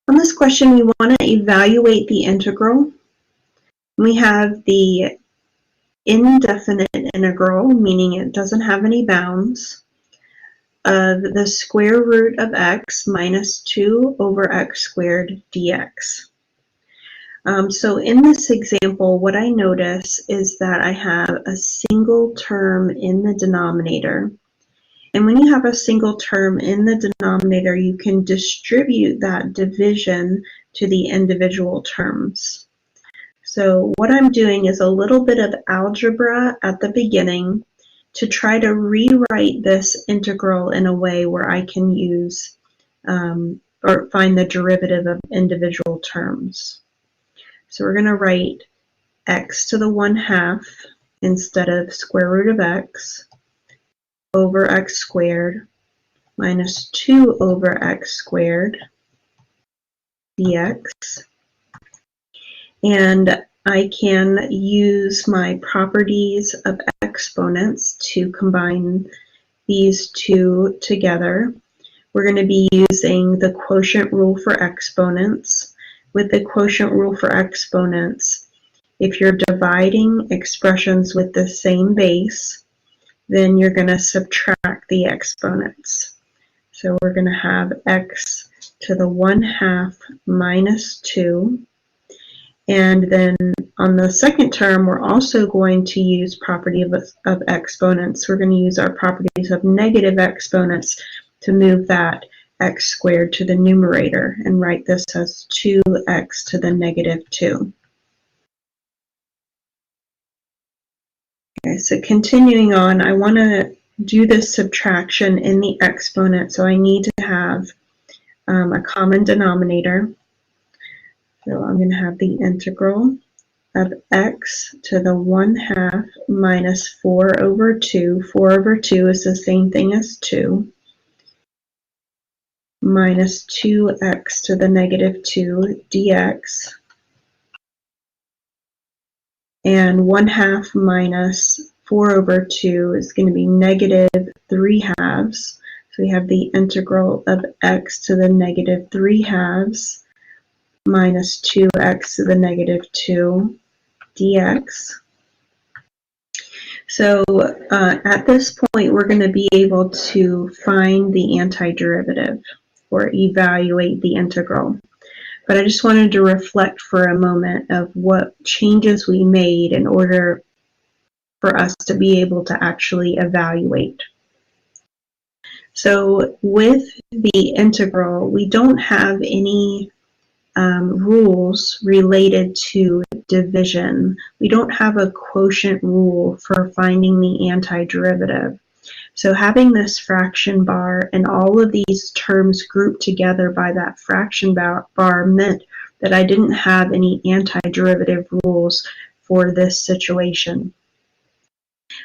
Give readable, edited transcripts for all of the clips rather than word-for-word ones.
On this question, we want to evaluate the integral. We have the indefinite integral, meaning it doesn't have any bounds, of the square root of x minus 2 over x squared dx. So in this example, what I notice is that I have a single term in the denominator. And when you have a single term in the denominator, you can distribute that division to the individual terms. So what I'm doing is a little bit of algebra at the beginning to try to rewrite this integral in a way where I can use or find the derivative of individual terms. So we're going to write x to the 1/2 instead of square root of x over x squared minus 2 over x squared dx. And I can use my properties of exponents to combine these two together. We're going to be using the quotient rule for exponents. With the quotient rule for exponents, if you're dividing expressions with the same base, then you're going to subtract the exponents. So we're going to have x to the 1/2 minus 2. And then on the second term, we're also going to use property of exponents. We're going to use our properties of negative exponents to move that x squared to the numerator and write this as 2x to the negative 2. Okay, so continuing on, I want to do this subtraction in the exponent, so I need to have a common denominator. So I'm going to have the integral of x to the 1/2 minus 4 over 2. 4 over 2 is the same thing as 2. Minus 2x to the negative 2 dx. And 1/2 minus 4 over 2 is going to be negative 3/2. So we have the integral of x to the negative 3/2 minus 2x to the negative 2 dx. So at this point, we're going to be able to find the antiderivative or evaluate the integral. But I just wanted to reflect for a moment of what changes we made in order for us to be able to actually evaluate. So with the integral, we don't have any rules related to division. We don't have a quotient rule for finding the antiderivative. So having this fraction bar and all of these terms grouped together by that fraction bar meant that I didn't have any antiderivative rules for this situation.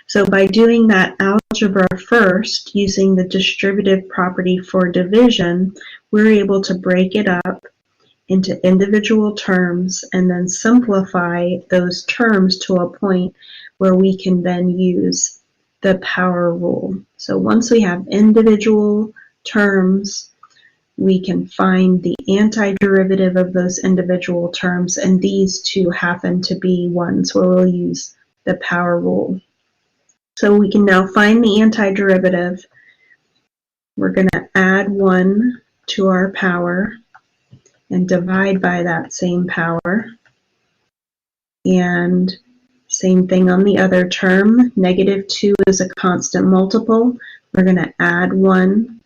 So by doing that algebra first, using the distributive property for division, we're able to break it up into individual terms and then simplify those terms to a point where we can then use the power rule. So once we have individual terms, we can find the antiderivative of those individual terms, and these two happen to be ones where we'll use the power rule. So we can now find the antiderivative. We're going to add 1 to our power and divide by that same power. And same thing on the other term. Negative 2 is a constant multiple. We're going to add 1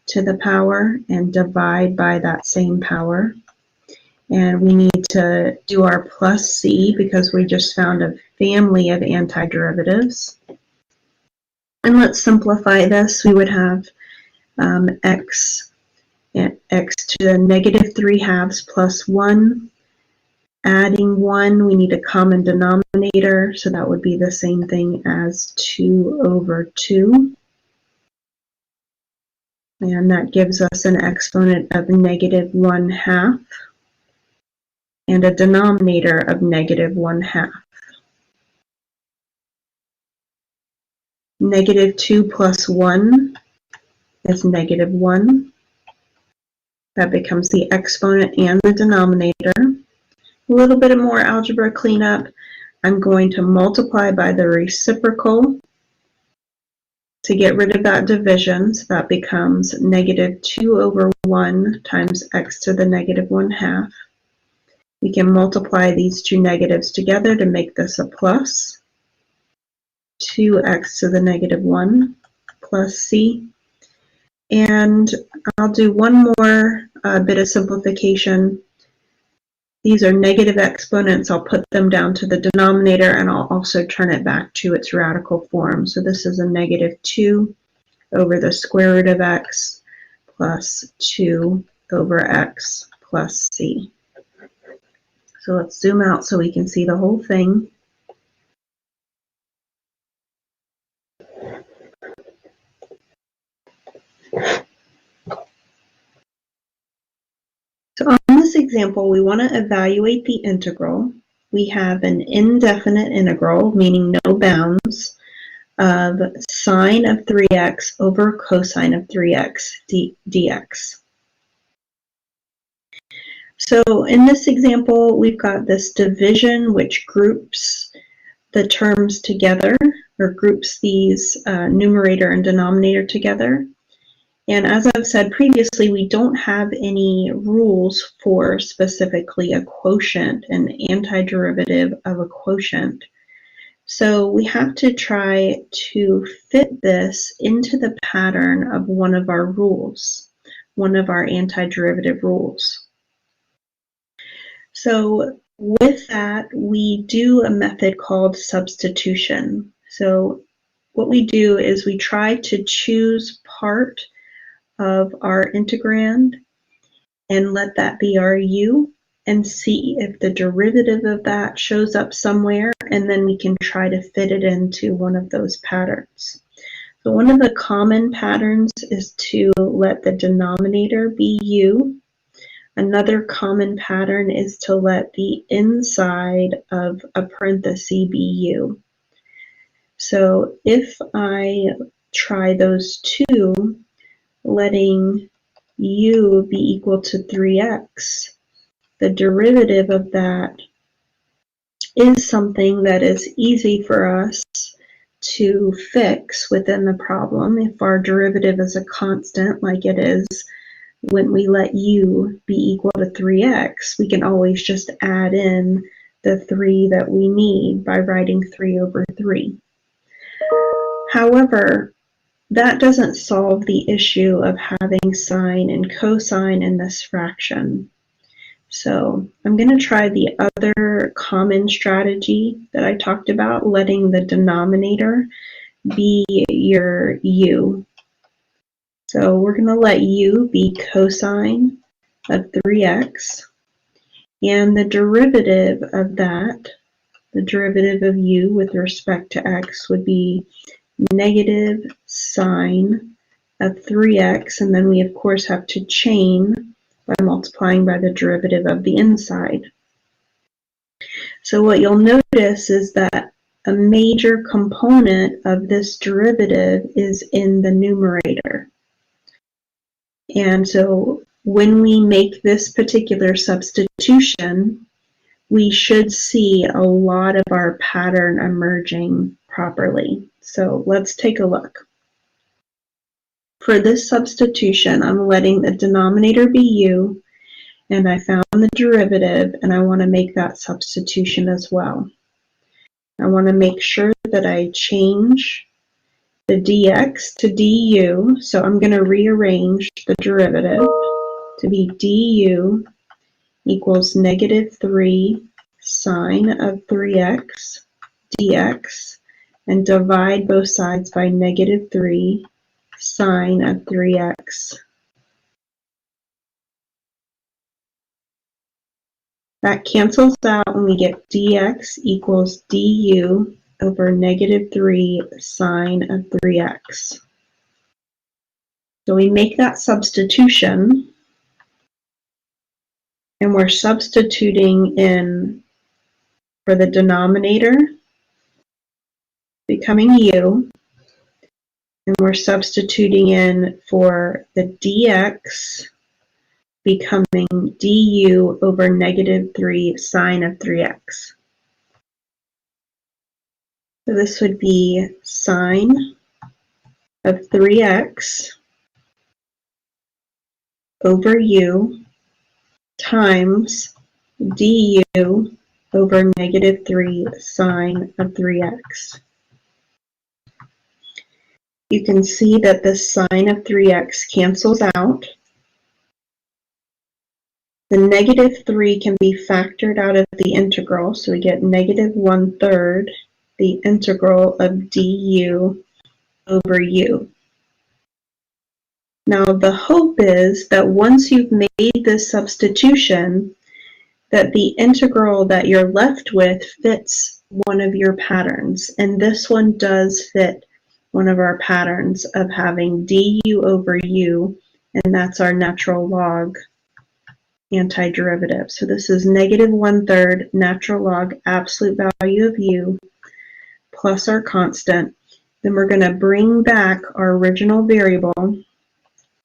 to the power and divide by that same power. And we need to do our plus c because we just found a family of antiderivatives. And let's simplify this. We would have x to the negative 3/2 plus 1. Adding 1, we need a common denominator, so that would be the same thing as 2 over 2. And that gives us an exponent of negative 1/2 and a denominator of negative 1/2. Negative 2 plus 1 is negative 1. That becomes the exponent and the denominator. A little bit more algebra cleanup. I'm going to multiply by the reciprocal to get rid of that division. So that becomes negative 2 over 1 times x to the negative 1/2. We can multiply these two negatives together to make this a plus. 2x to the negative 1 plus c. And I'll do one more bit of simplification. These are negative exponents. I'll put them down to the denominator, and I'll also turn it back to its radical form. So this is a negative 2 over the square root of x plus 2 over x plus c. So let's zoom out so we can see the whole thing. So on this example, we want to evaluate the integral. We have an indefinite integral, meaning no bounds, of sine of 3x over cosine of 3x dx. So in this example, we've got this division which groups the terms together, or groups these numerator and denominator together. And as I've said previously, we don't have any rules for specifically a quotient, an antiderivative of a quotient. So we have to try to fit this into the pattern of one of our rules, one of our antiderivative rules. So with that, we do a method called substitution. So what we do is we try to choose part of our integrand and let that be our u, and see if the derivative of that shows up somewhere, and then we can try to fit it into one of those patterns. So one of the common patterns is to let the denominator be u. Another common pattern is to let the inside of a parenthesis be u. So if I try those two, letting u be equal to 3x, the derivative of that is something that is easy for us to fix within the problem. If our derivative is a constant, like it is when we let u be equal to 3x, we can always just add in the 3 that we need by writing 3 over 3. However, that doesn't solve the issue of having sine and cosine in this fraction. So I'm going to try the other common strategy that I talked about, letting the denominator be your u. So we're going to let u be cosine of 3x, and the derivative of that, the derivative of u with respect to x, would be negative sine of 3x, and then we of course have to chain by multiplying by the derivative of the inside. So what you'll notice is that a major component of this derivative is in the numerator. And so when we make this particular substitution, we should see a lot of our pattern emerging properly. So let's take a look. For this substitution, I'm letting the denominator be u, and I found the derivative, and I want to make that substitution as well. I want to make sure that I change the dx to du, so I'm going to rearrange the derivative to be du equals negative 3 sine of 3x dx, and divide both sides by negative 3 sine of 3x. That cancels out, and we get dx equals du over negative 3 sine of 3x. So we make that substitution, and we're substituting in for the denominator becoming u, and we're substituting in for the dx becoming du over negative 3 sine of 3x. So this would be sine of 3x over u times du over negative 3 sine of 3x. You can see that the sine of 3x cancels out. The negative 3 can be factored out of the integral, so we get negative 1/3 the integral of du over u. Now the hope is that once you've made this substitution, that the integral that you're left with fits one of your patterns. And this one does fit one of our patterns of having du over u, and that's our natural log antiderivative. So this is negative 1/3 natural log absolute value of u plus our constant. Then we're going to bring back our original variable.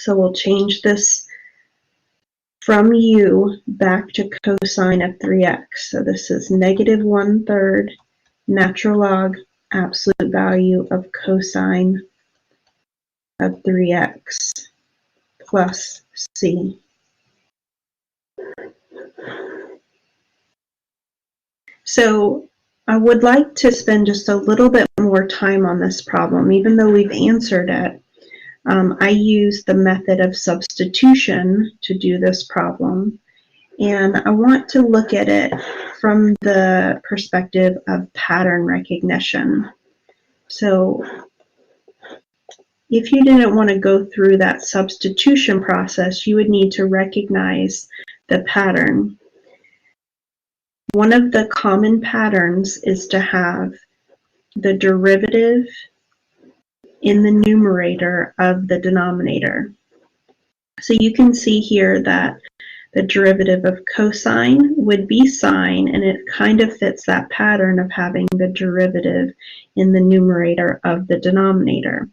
So we'll change this from u back to cosine of 3x. So this is negative 1/3 natural log absolute value of cosine of 3x plus c. So I would like to spend just a little bit more time on this problem, even though we've answered it. I use the method of substitution to do this problem, and I want to look at it from the perspective of pattern recognition. So if you didn't want to go through that substitution process, you would need to recognize the pattern. One of the common patterns is to have the derivative in the numerator of the denominator. So you can see here that the derivative of cosine would be sine, and it kind of fits that pattern of having the derivative in the numerator of the denominator.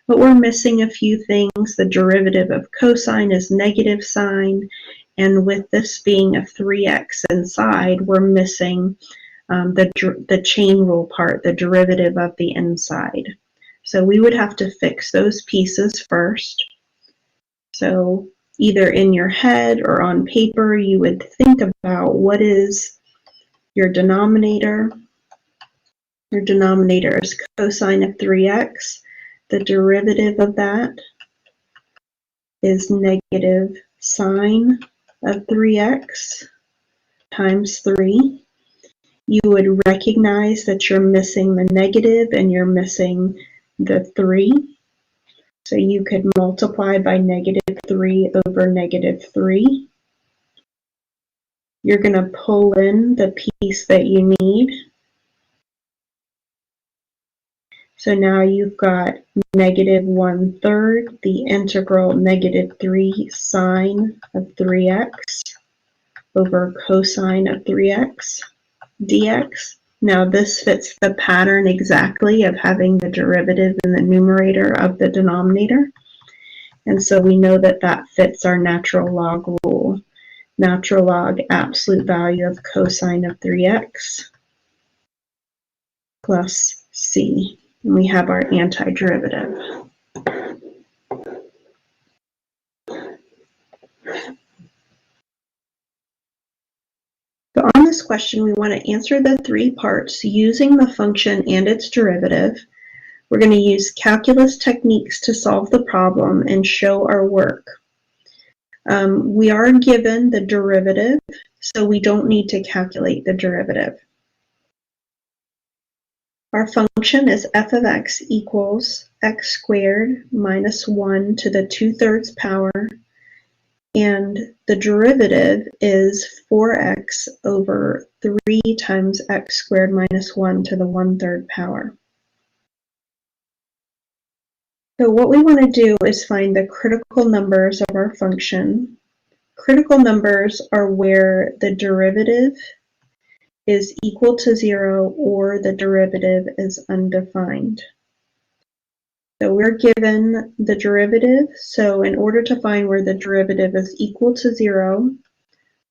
But we're missing a few things. The derivative of cosine is negative sine, and with this being a 3x inside, we're missing the chain rule part, the derivative of the inside. So we would have to fix those pieces first. So either in your head or on paper, you would think about what is your denominator. Your denominator is cosine of 3x. The derivative of that is negative sine of 3x times 3. You would recognize that you're missing the negative and you're missing the 3. So you could multiply by negative 3 over negative 3. You're going to pull in the piece that you need. So now you've got negative 1/3 the integral negative 3 sine of 3x over cosine of 3x dx. Now this fits the pattern exactly of having the derivative in the numerator of the denominator. And so we know that that fits our natural log rule. Natural log absolute value of cosine of 3x plus c. And we have our antiderivative. So on this question, we want to answer the 3 parts using the function and its derivative. We're going to use calculus techniques to solve the problem and show our work. We are given the derivative, so we don't need to calculate the derivative. Our function is f of x equals x squared minus 1 to the 2/3 power, and the derivative is 4x over 3 times x squared minus 1 to the 1/3 power. So what we want to do is find the critical numbers of our function. Critical numbers are where the derivative is equal to 0 or the derivative is undefined. So we're given the derivative. So in order to find where the derivative is equal to 0,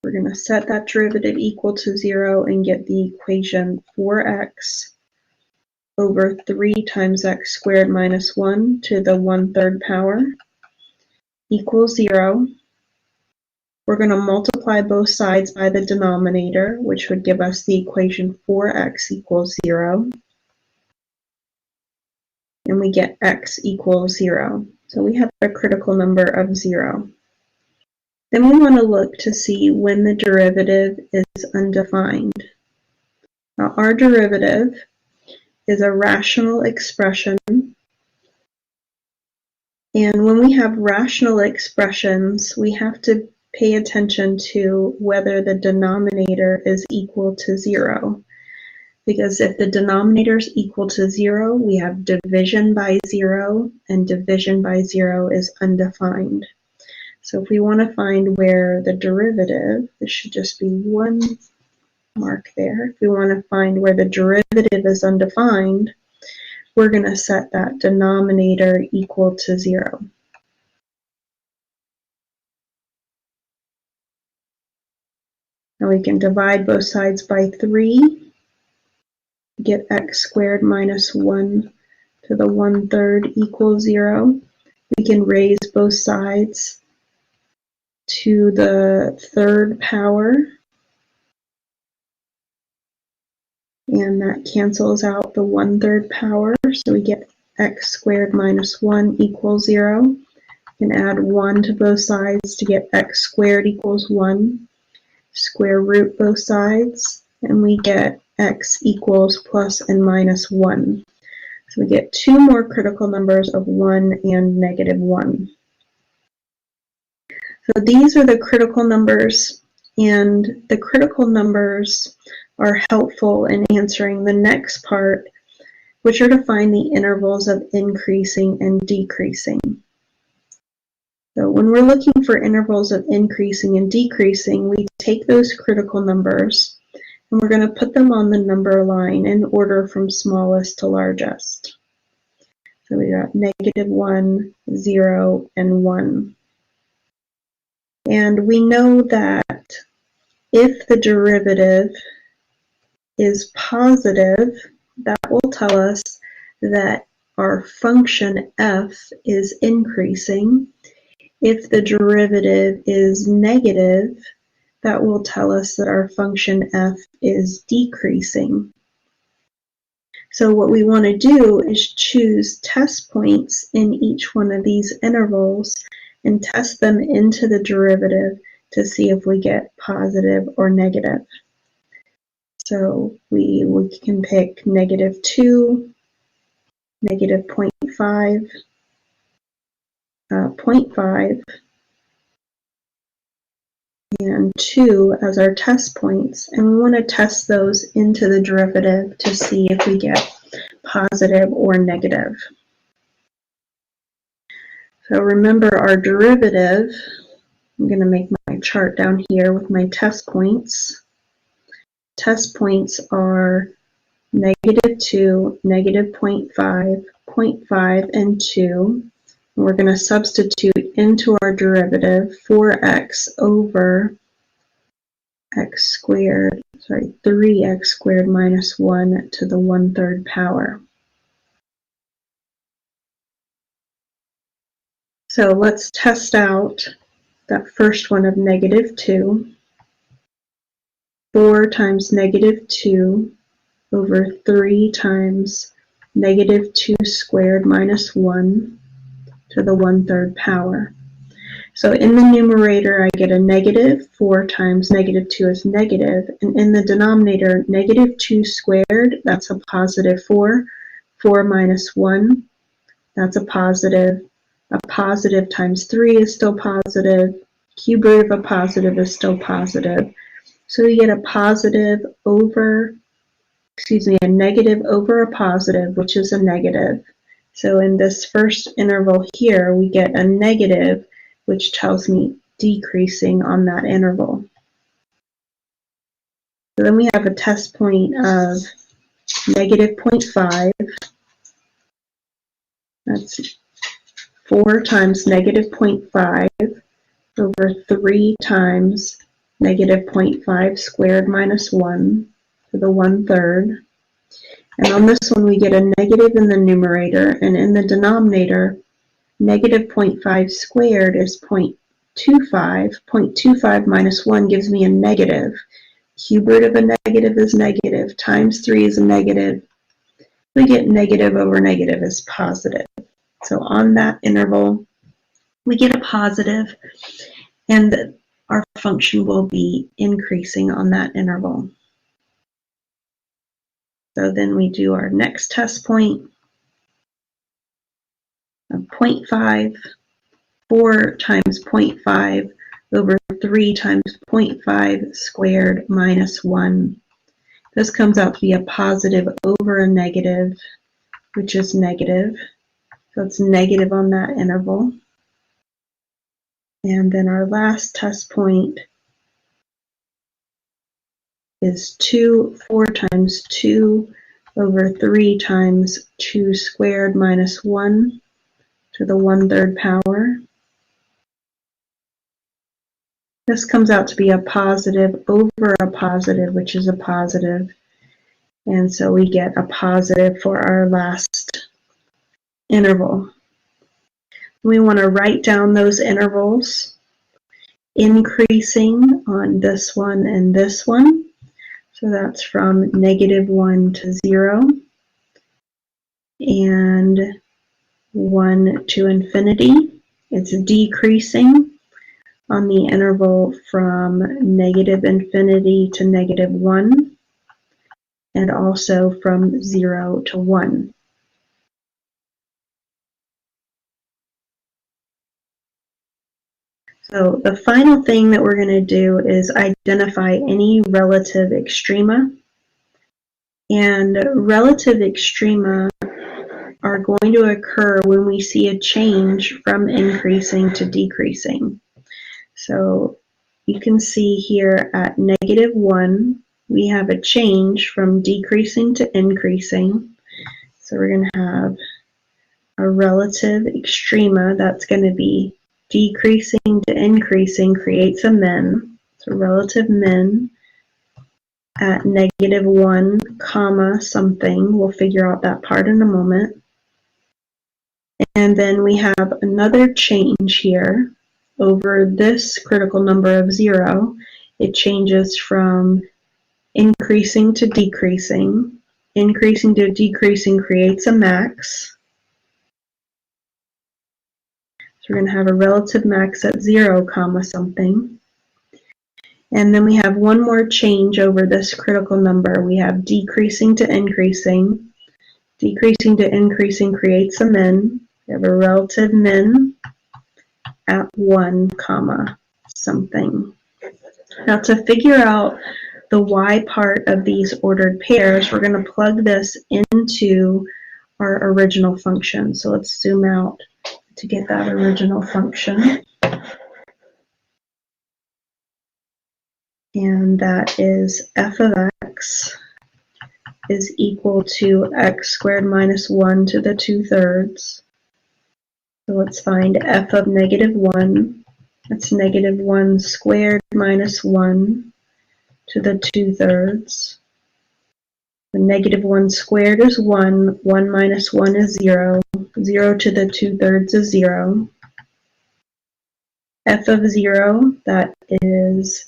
we're going to set that derivative equal to 0 and get the equation 4x over 3 times x squared minus 1 to the 1/3 power equals 0. We're going to multiply both sides by the denominator, which would give us the equation 4x equals 0. And we get x equals 0. So we have a critical number of 0. Then we want to look to see when the derivative is undefined. Now, our derivative is a rational expression. And when we have rational expressions, we have to pay attention to whether the denominator is equal to 0. Because if the denominator is equal to 0, we have division by 0, and division by 0 is undefined. So if we want to find where the derivative, this should just be one mark there. If we want to find where the derivative is undefined, we're going to set that denominator equal to 0. Now we can divide both sides by 3. Get x squared minus 1 to the 1/3 equals 0. We can raise both sides to the 3rd power, and that cancels out the 1/3 power, so we get x squared minus 1 equals 0. We can add 1 to both sides to get x squared equals 1. Square root both sides, and we get x equals plus and minus 1. So we get 2 more critical numbers of 1 and negative 1. So these are the critical numbers, and the critical numbers are helpful in answering the next part, which are to find the intervals of increasing and decreasing. So when we're looking for intervals of increasing and decreasing, we take those critical numbers and we're going to put them on the number line in order from smallest to largest. So we got negative 1, 0, and 1. And we know that if the derivative is positive, that will tell us that our function f is increasing. If the derivative is negative, that will tell us that our function f is decreasing. So what we want to do is choose test points in each one of these intervals and test them into the derivative to see if we get positive or negative. So we can pick negative 2, negative 0.5, 0.5, and 2 as our test points, and we want to test those into the derivative to see if we get positive or negative. So remember our derivative, I'm going to make my chart down here with my test points. Test points are negative 2, negative 0.5, 0.5, and 2. And we're going to substitute into our derivative 4x over x squared, 3x squared minus 1 to the 1/3 power. So let's test out that first one of negative 2. 4 times negative 2 over 3 times negative 2 squared minus 1 to the 1/3 power. So in the numerator, I get a negative. 4 times negative 2 is negative. And in the denominator, negative 2 squared, that's a positive 4. 4 minus 1, that's a positive. A positive times 3 is still positive. Cube root of a positive is still positive. So we get a negative over a positive, which is a negative. So in this first interval here, we get a negative, which tells me decreasing on that interval. So then we have a test point of negative 0.5. That's 4 times negative 0.5 over 3 times negative 0.5 squared minus 1 to the 1/3. And on this one, we get a negative in the numerator, and in the denominator, negative 0.5 squared is 0.25. 0.25 minus 1 gives me a negative. Cube root of a negative is negative, times 3 is a negative. We get negative over negative is positive. So on that interval, we get a positive, and our function will be increasing on that interval. So then we do our next test point of 0.5, 4 times 0.5 over 3 times 0.5 squared minus 1. This comes out to be a positive over a negative, which is negative. So it's negative on that interval. And then our last test point is 4 times 2 over 3 times 2 squared minus 1 to the 1/3 power. This comes out to be a positive over a positive, which is a positive. And so we get a positive for our last interval. We want to write down those intervals, increasing on this one and this one. So that's from -1 to 0 and 1 to infinity. It's decreasing on the interval from -infinity to -1 and also from 0 to 1. So the final thing that we're going to do is identify any relative extrema. And relative extrema are going to occur when we see a change from increasing to decreasing. So you can see here at -1, we have a change from decreasing to increasing. So we're going to have a relative extrema that's going to be decreasing to increasing creates a min. So relative min at -1 comma something. We'll figure out that part in a moment. And then we have another change here over this critical number of 0. It changes from increasing to decreasing. Increasing to decreasing creates a max. So we're going to have a relative max at 0 comma something. And then we have one more change over this critical number. We have decreasing to increasing. Decreasing to increasing creates a min. We have a relative min at 1 comma something. Now to figure out the y part of these ordered pairs, we're going to plug this into our original function. So let's zoom out to get that original function. And that is f of x is equal to x squared minus 1 to the 2/3. So let's find f of -1. That's -1 squared minus 1 to the 2/3. The -1 squared is 1. 1 minus 1 is 0. 0 to the 2/3 is 0. F of 0, that is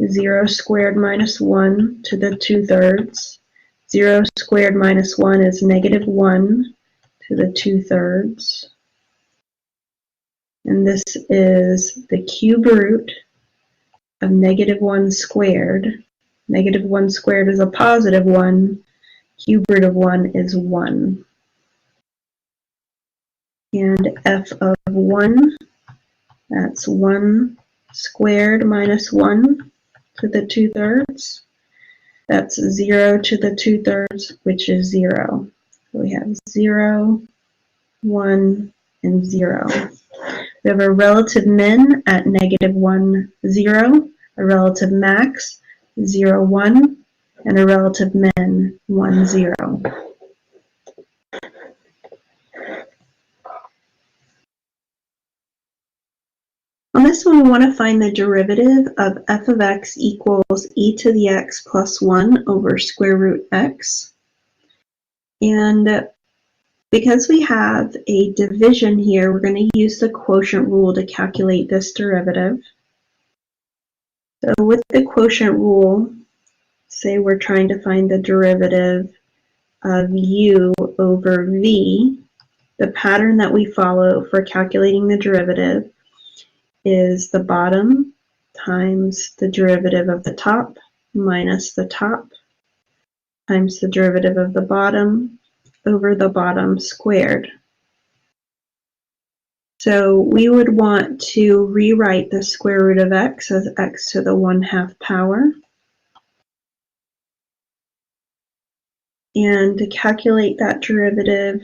0 squared minus 1 to the 2/3. 0 squared minus 1 is -1 to the 2/3. And this is the cube root of -1 squared. -1 squared is a positive 1. Cube root of 1 is 1. And f of 1, that's 1 squared minus 1 to the 2/3. That's 0 to the 2/3, which is 0. So we have 0, 1, and 0. We have a relative min at -1, 0, a relative max, 0, 1, and a relative min, 1, 0. On this one, we want to find the derivative of f of x equals e to the x plus 1 over square root x. And because we have a division here, we're going to use the quotient rule to calculate this derivative. So with the quotient rule, say we're trying to find the derivative of u over v, the pattern that we follow for calculating the derivative is the bottom times the derivative of the top minus the top times the derivative of the bottom over the bottom squared. So we would want to rewrite the square root of x as x to the 1/2 power. And to calculate that derivative,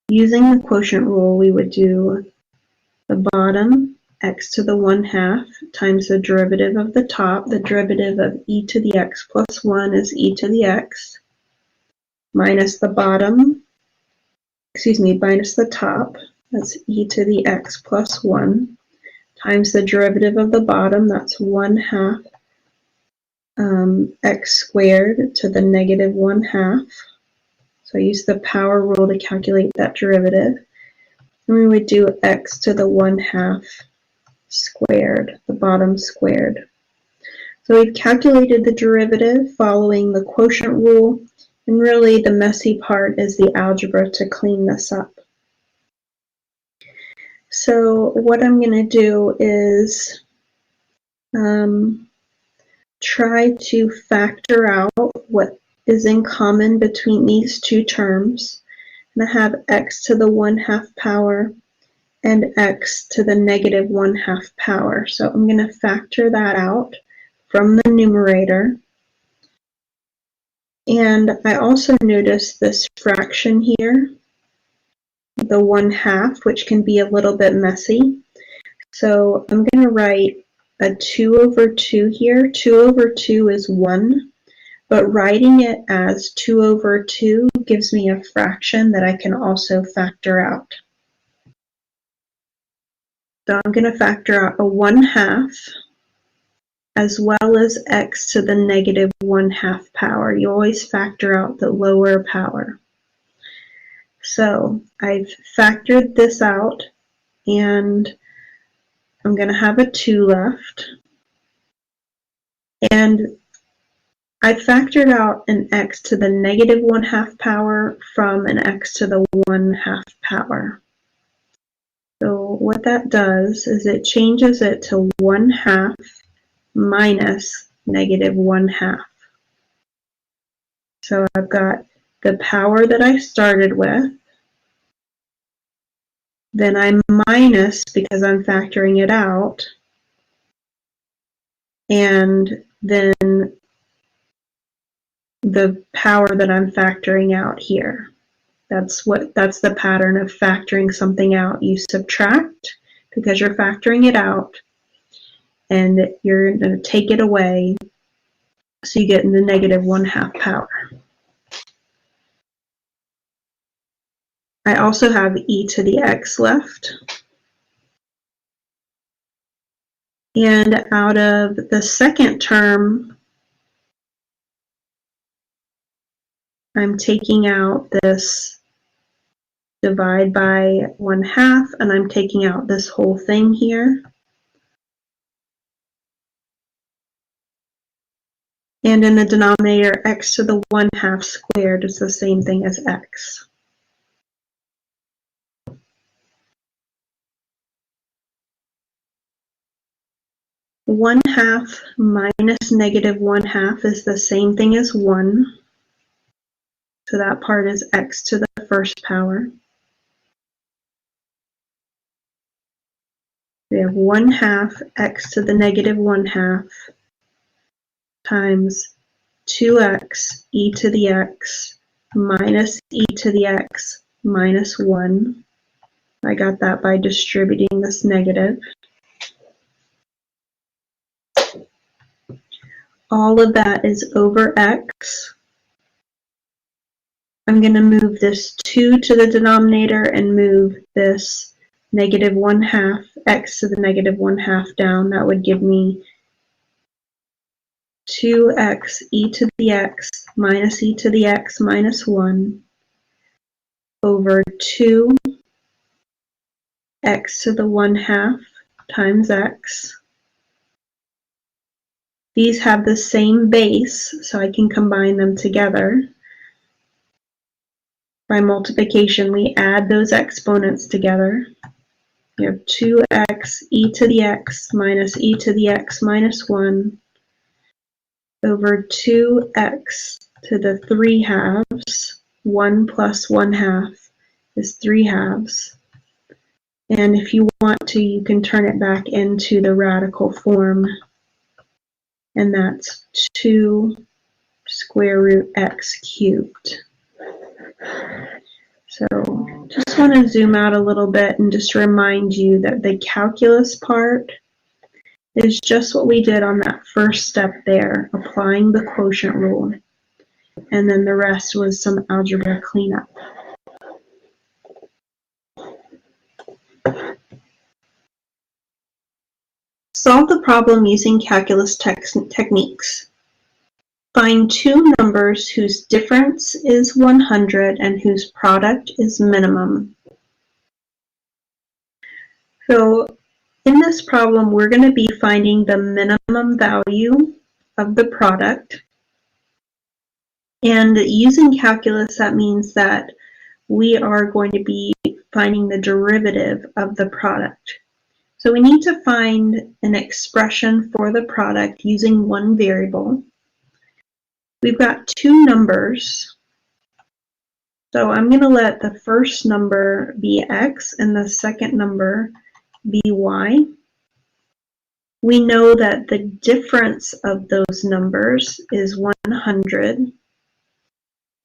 using the quotient rule, we would do the bottom x to the 1/2 times the derivative of the top. The derivative of e to the x plus 1 is e to the x minus the bottom, minus the top, that's e to the x plus 1, times the derivative of the bottom, that's 1/2 x squared to the negative 1/2. So I use the power rule to calculate that derivative. And we would do x to the 1/2 squared, the bottom squared. So we've calculated the derivative following the quotient rule, and really the messy part is the algebra to clean this up. So what I'm going to do is try to factor out what is in common between these two terms. And I have x to the 1/2 power and x to the negative 1/2 power. So I'm going to factor that out from the numerator. And I also notice this fraction here, the 1/2, which can be a little bit messy. So I'm going to write a 2 over 2 here. 2 over 2 is 1, but writing it as 2 over 2 gives me a fraction that I can also factor out. So I'm going to factor out a 1/2 as well as x to the negative 1/2 power. You always factor out the lower power. So I've factored this out, and I'm going to have a 2 left. And I factored out an x to the negative 1/2 power from an x to the 1/2 power. So what that does is it changes it to 1/2 minus negative 1/2. So I've got the power that I started with, then I minus, because I'm factoring it out, and then the power that I'm factoring out here. That's the pattern of factoring something out. You subtract because you're factoring it out, and you're going to take it away, so you get in the negative 1/2 power. I also have e to the x left. And out of the second term, I'm taking out this divide by 1/2, and I'm taking out this whole thing here. And in the denominator, x to the 1/2 squared is the same thing as x. One half minus negative 1/2 is the same thing as 1. So that part is x to the first power. We have 1/2 x to the negative 1/2 times 2x e to the x minus e to the x minus 1. I got that by distributing this negative. All of that is over x. I'm going to move this 2 to the denominator and move this negative 1/2 x to the negative 1/2 down. That would give me 2x e to the x minus e to the x minus 1 over 2 x to the 1/2 times x. These have the same base, so I can combine them together. By multiplication, we add those exponents together. We have 2x e to the x minus e to the x minus 1 over 2x to the 3/2. 1 plus 1/2 is 3/2. And if you want to, you can turn it back into the radical form. And that's 2 square root x cubed. So just want to zoom out a little bit and just remind you that the calculus part is just what we did on that first step there, applying the quotient rule. And then the rest was some algebra cleanup. Solve the problem using calculus techniques. Find two numbers whose difference is 100 and whose product is minimum. So in this problem, we're going to be finding the minimum value of the product. And using calculus, that means that we are going to be finding the derivative of the product. So we need to find an expression for the product using one variable. We've got two numbers. So I'm going to let the first number be x and the second number be y. We know that the difference of those numbers is 100.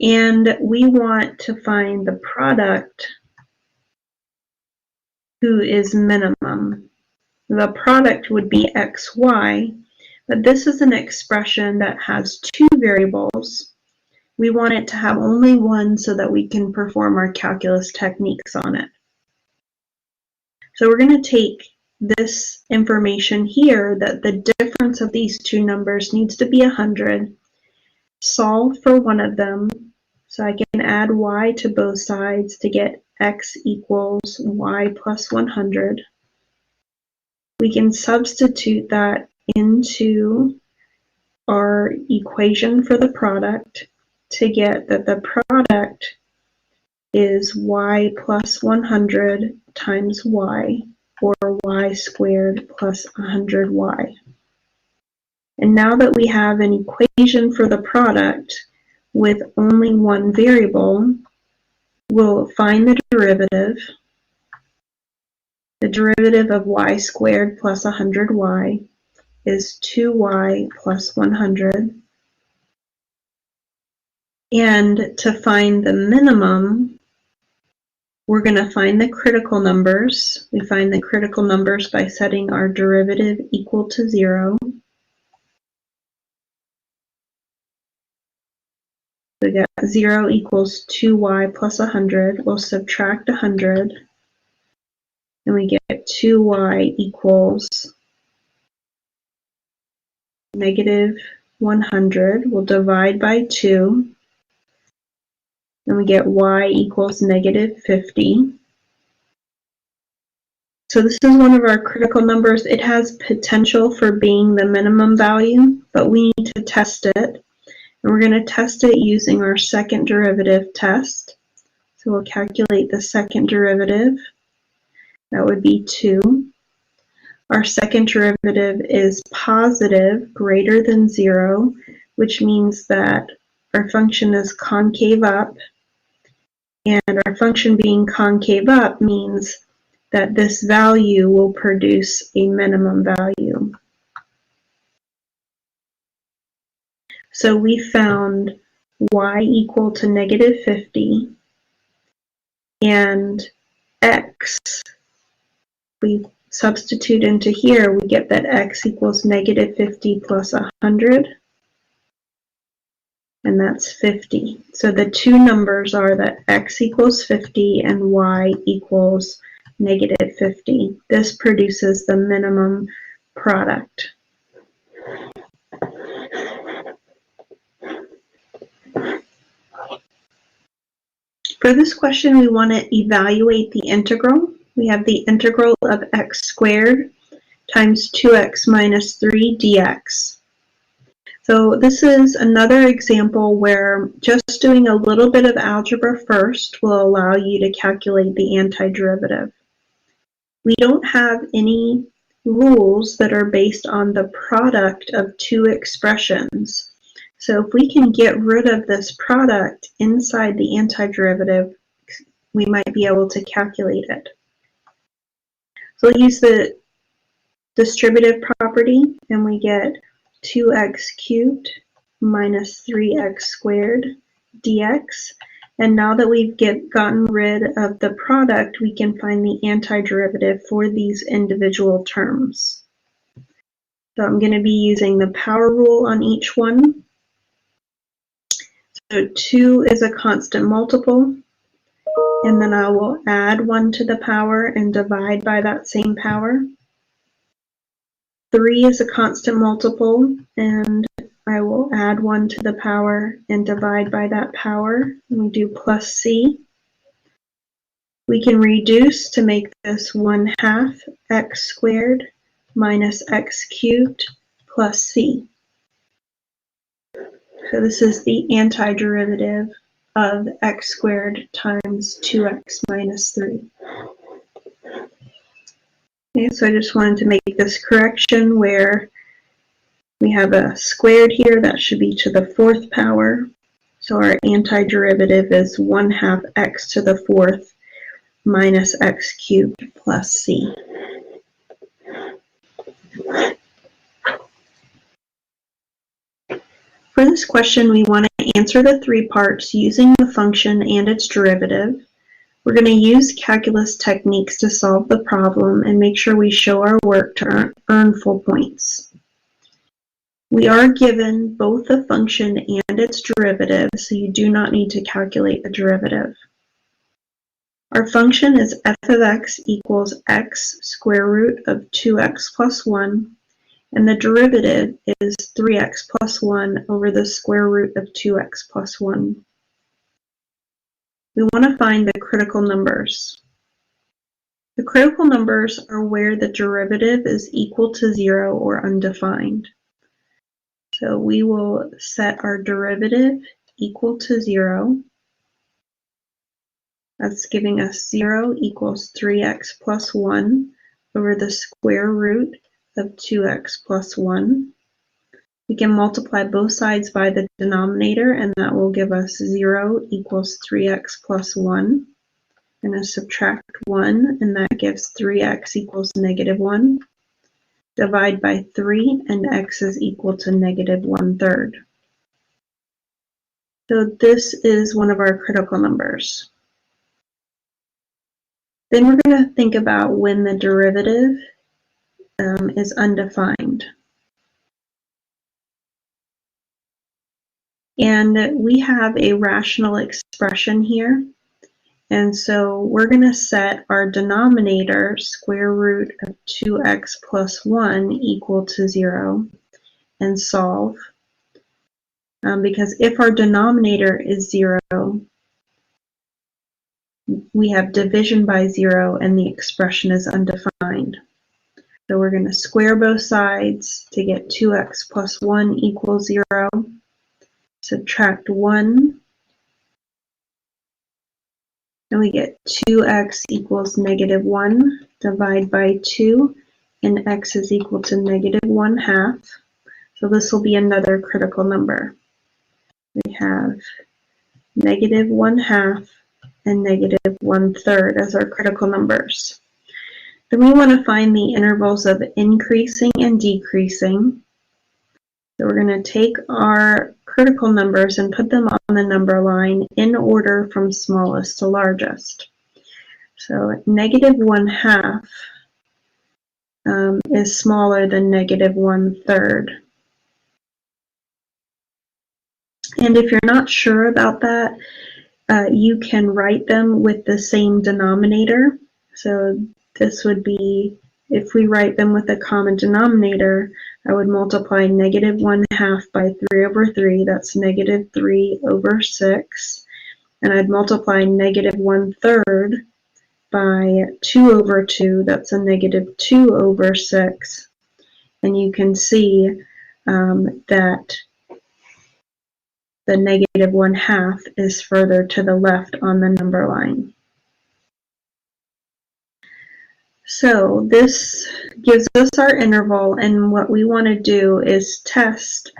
And we want to find the product who is minimum. The product would be xy, but this is an expression that has two variables. We want it to have only one so that we can perform our calculus techniques on it. So we're going to take this information here that the difference of these two numbers needs to be 100, solve for one of them, so I can add y to both sides to get x equals y plus 100. We can substitute that into our equation for the product to get that the product is y plus 100 times y, or y squared plus 100y. And now that we have an equation for the product with only one variable, we'll find the derivative. The derivative of y squared plus 100y is 2y plus 100. And to find the minimum, we're going to find the critical numbers. We find the critical numbers by setting our derivative equal to 0. We got 0 equals 2y plus 100. We'll subtract 100. And we get 2y equals negative 100. We'll divide by 2. And we get y equals negative 50. So this is one of our critical numbers. It has potential for being the minimum value, but we need to test it. And we're going to test it using our second derivative test. So we'll calculate the second derivative. That would be 2. Our second derivative is positive, greater than 0, which means that our function is concave up. And our function being concave up means that this value will produce a minimum value. So we found y equal to negative 50 and x. We substitute into here, we get that x equals negative 50 plus 100. and that's 50. So the two numbers are that x equals 50 and y equals negative 50. This produces the minimum product. For this question, we want to evaluate the integral. We have the integral of x squared times 2x minus 3 dx. So this is another example where just doing a little bit of algebra first will allow you to calculate the antiderivative. We don't have any rules that are based on the product of two expressions. So if we can get rid of this product inside the antiderivative, we might be able to calculate it. So we'll use the distributive property, and we get 2x cubed minus 3x squared dx. And now that we've gotten rid of the product, we can find the antiderivative for these individual terms. So I'm going to be using the power rule on each one. So 2 is a constant multiple, and then I will add 1 to the power and divide by that same power. 3 is a constant multiple, and I will add 1 to the power and divide by that power. And we do plus c. We can reduce to make this 1/2 x squared minus x cubed plus c. So this is the antiderivative of x squared times 2x minus 3. Okay, so I just wanted to make this correction where we have a squared here that should be to the 4th power. So our antiderivative is 1/2 x to the 4th minus x cubed plus c. For this question, we want to answer the 3 parts using the function and its derivative. We're going to use calculus techniques to solve the problem and make sure we show our work to earn full points. We are given both the function and its derivative, so you do not need to calculate the derivative. Our function is f of x equals x square root of 2x plus 1, and the derivative is 3x plus 1 over the square root of 2x plus 1. We want to find the critical numbers. The critical numbers are where the derivative is equal to 0 or undefined. So we will set our derivative equal to 0. That's giving us 0 equals 3x plus 1 over the square root of 2x plus 1. We can multiply both sides by the denominator, and that will give us 0 equals 3x plus 1. I'm going to subtract 1, and that gives 3x equals negative 1. Divide by 3, and x is equal to negative 1/3. So this is one of our critical numbers. Then we're going to think about when the derivative is undefined. And we have a rational expression here. And so we're going to set our denominator, square root of 2x plus 1, equal to 0, and solve. Because if our denominator is 0, we have division by 0 and the expression is undefined. So we're going to square both sides to get 2x plus 1 equals 0. Subtract 1. And we get 2x equals negative 1. Divide by 2. And x is equal to negative 1/2. So this will be another critical number. We have negative 1/2 and negative 1/3 as our critical numbers. Then we want to find the intervals of increasing and decreasing. So we're going to take our critical numbers and put them on the number line in order from smallest to largest. So negative 1/2 is smaller than negative 1/3. And if you're not sure about that, you can write them with the same denominator. So this would be, if we write them with a common denominator, I would multiply negative 1/2 by 3/3, that's negative 3/6. And I'd multiply negative 1/3 by 2/2, that's a negative 2/6. And you can see that the negative 1/2 is further to the left on the number line. So this gives us our interval, and what we want to do is test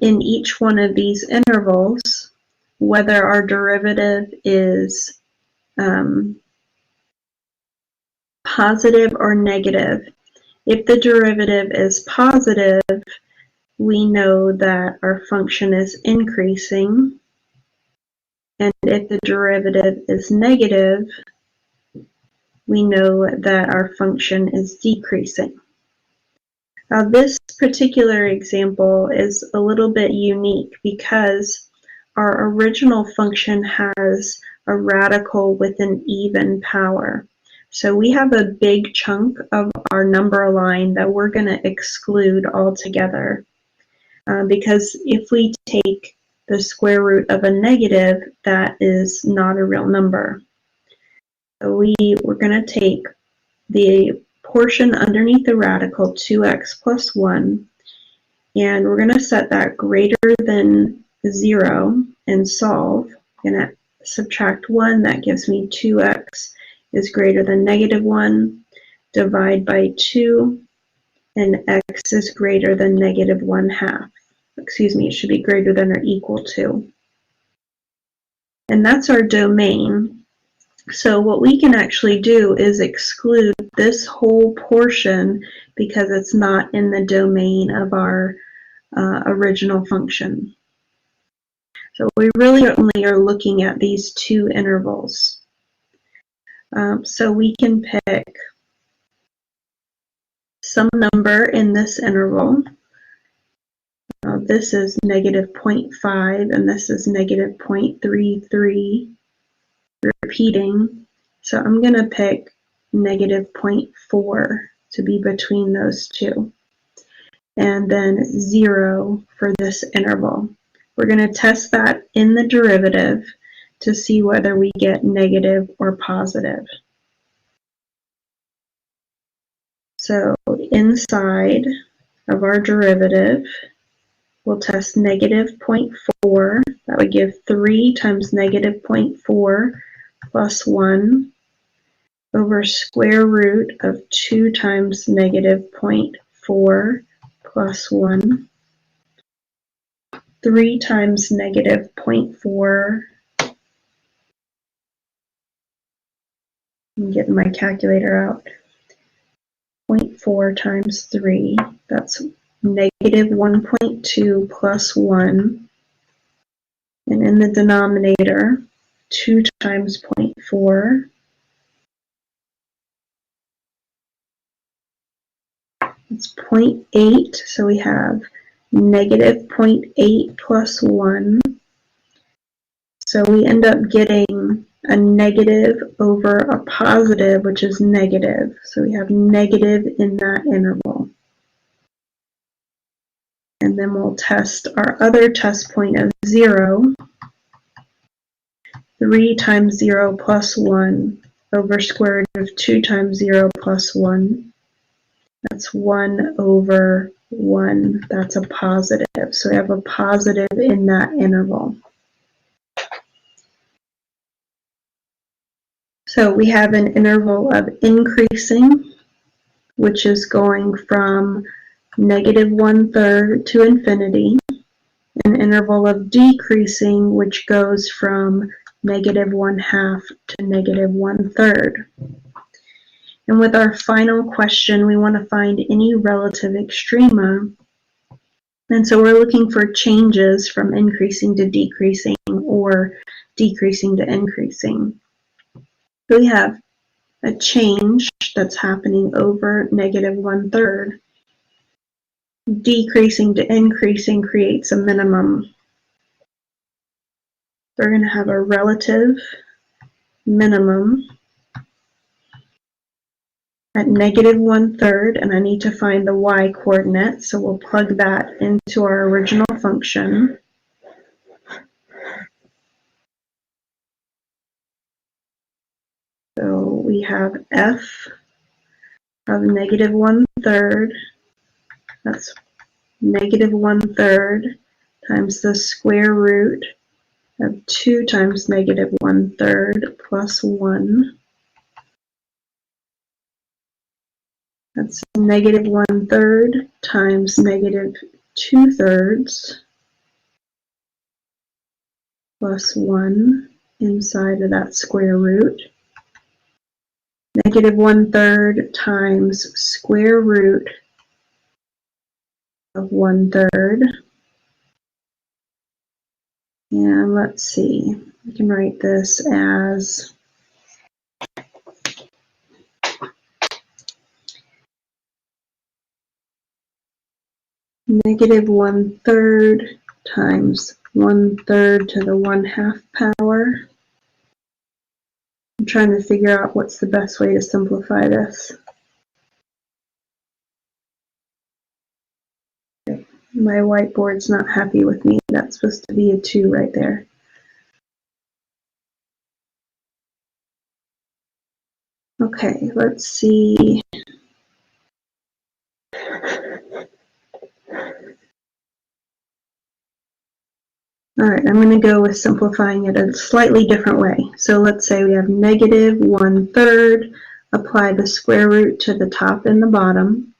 in each one of these intervals whether our derivative is positive or negative. If the derivative is positive, we know that our function is increasing, and if the derivative is negative, we know that our function is decreasing. Now this particular example is a little bit unique because our original function has a radical with an even power. So we have a big chunk of our number line that we're going to exclude altogether. Because if we take the square root of a negative, that is not a real number. So we're going to take the portion underneath the radical, 2x plus 1, and we're going to set that greater than 0 and solve. I'm going to subtract 1, that gives me 2x is greater than negative 1, divide by 2, and x is greater than negative 1/2. Excuse me, it should be greater than or equal to. And that's our domain. So what we can actually do is exclude this whole portion because it's not in the domain of our original function. So we really only are looking at these two intervals. So we can pick some number in this interval. This is negative 0.5 and this is negative 0.33. Repeating, so I'm going to pick negative 0.4 to be between those two, and then 0 for this interval. We're going to test that in the derivative to see whether we get negative or positive. So inside of our derivative, we'll test negative 0.4. That would give 3 times negative 0.4 plus 1 over square root of 2 times negative 0.4 plus 1. 3 times negative 0.4. I'm getting my calculator out. 0.4 times 3, that's negative 1.2 plus 1. And in the denominator, 2 times 0.4. It's 0.8, so we have negative 0.8 plus 1. So we end up getting a negative over a positive, which is negative. So we have negative in that interval. And then we'll test our other test point of 0. 3 times 0 plus 1 over square root of 2 times 0 plus 1. That's 1 over 1. That's a positive. So we have a positive in that interval. So we have an interval of increasing, which is going from negative 1/3 to infinity. An interval of decreasing, which goes from negative 1/2 to negative 1/3. And with our final question, we want to find any relative extrema. And so we're looking for changes from increasing to decreasing or decreasing to increasing. So we have a change that's happening over negative 1/3. Decreasing to increasing creates a minimum. we're going to have a relative minimum at -1/3, and I need to find the y coordinate, so we'll plug that into our original function. So we have f of -1/3, that's -1/3 times the square root of 2 times -1/3 plus 1. That's -1/3 times -2/3 plus 1 inside of that square root. -1/3 times square root of 1/3. And let's see, we can write this as -1/3 times 1/3 to the 1/2 power. I'm trying to figure out what's the best way to simplify this. Okay. My whiteboard's not happy with me. That's supposed to be a 2 right there. Okay, let's see. All right, I'm going to go with simplifying it a slightly different way. So let's say we have -1/3, apply the square root to the top and the bottom.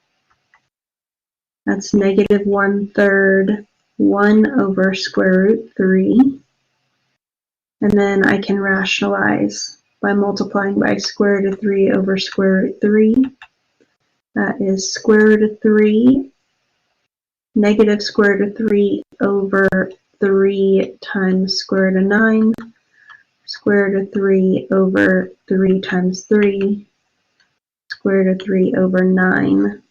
That's -1/3, 1 over square root 3. And then I can rationalize by multiplying by square root of 3 over square root 3. That is square root of 3, negative square root of 3 over 3 times square root of 9, square root of 3 over 3 times 3, square root of 3 over 9.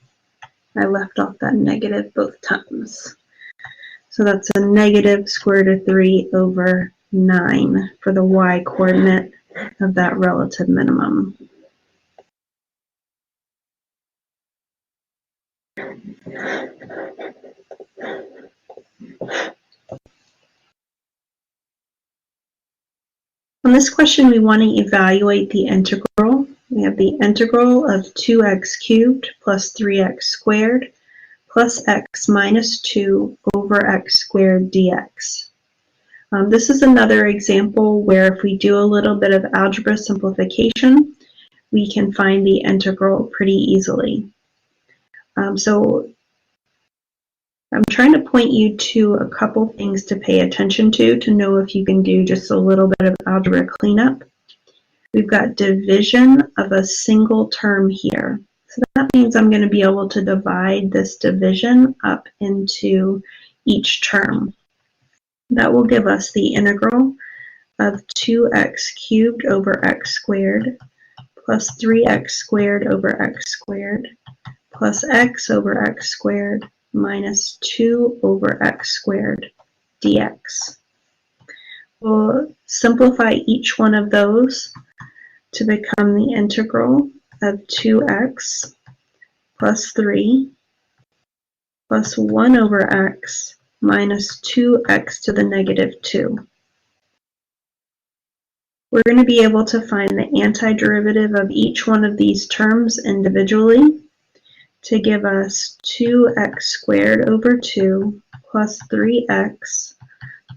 I left off that negative both times. So that's a negative square root of 3 over 9 for the y coordinate of that relative minimum. On this question, we want to evaluate the integral. We have the integral of 2x cubed plus 3x squared plus x minus 2 over x squared dx. This is another example where if we do a little bit of algebra simplification, we can find the integral pretty easily. So I'm trying to point you to a couple things to pay attention to know if you can do just a little bit of algebra cleanup. We've got division of a single term here. So that means I'm going to be able to divide this division up into each term. That will give us the integral of 2x cubed over x squared plus 3x squared over x squared plus x over x squared minus 2 over x squared dx. We'll simplify each one of those to become the integral of 2x plus 3 plus 1 over x minus 2x to the negative 2. We're going to be able to find the antiderivative of each one of these terms individually to give us 2x squared over 2 plus 3x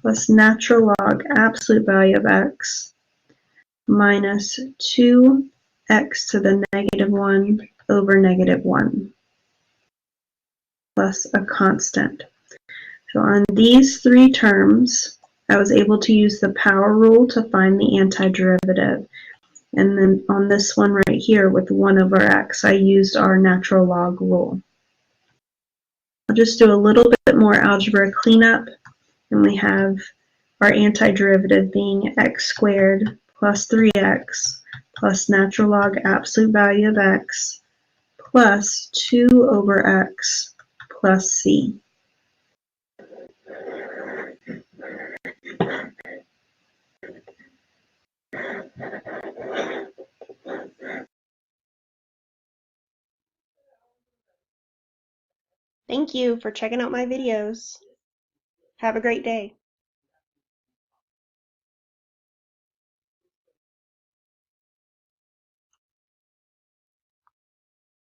plus natural log absolute value of x minus 2x to the negative 1 over negative 1 plus a constant. So on these three terms, I was able to use the power rule to find the antiderivative. And then on this one right here with 1 over x, I used our natural log rule. I'll just do a little bit more algebra cleanup, and we have our antiderivative being x squared plus 3x plus natural log absolute value of x plus 2 over x plus c. Thank you for checking out my videos. Have a great day.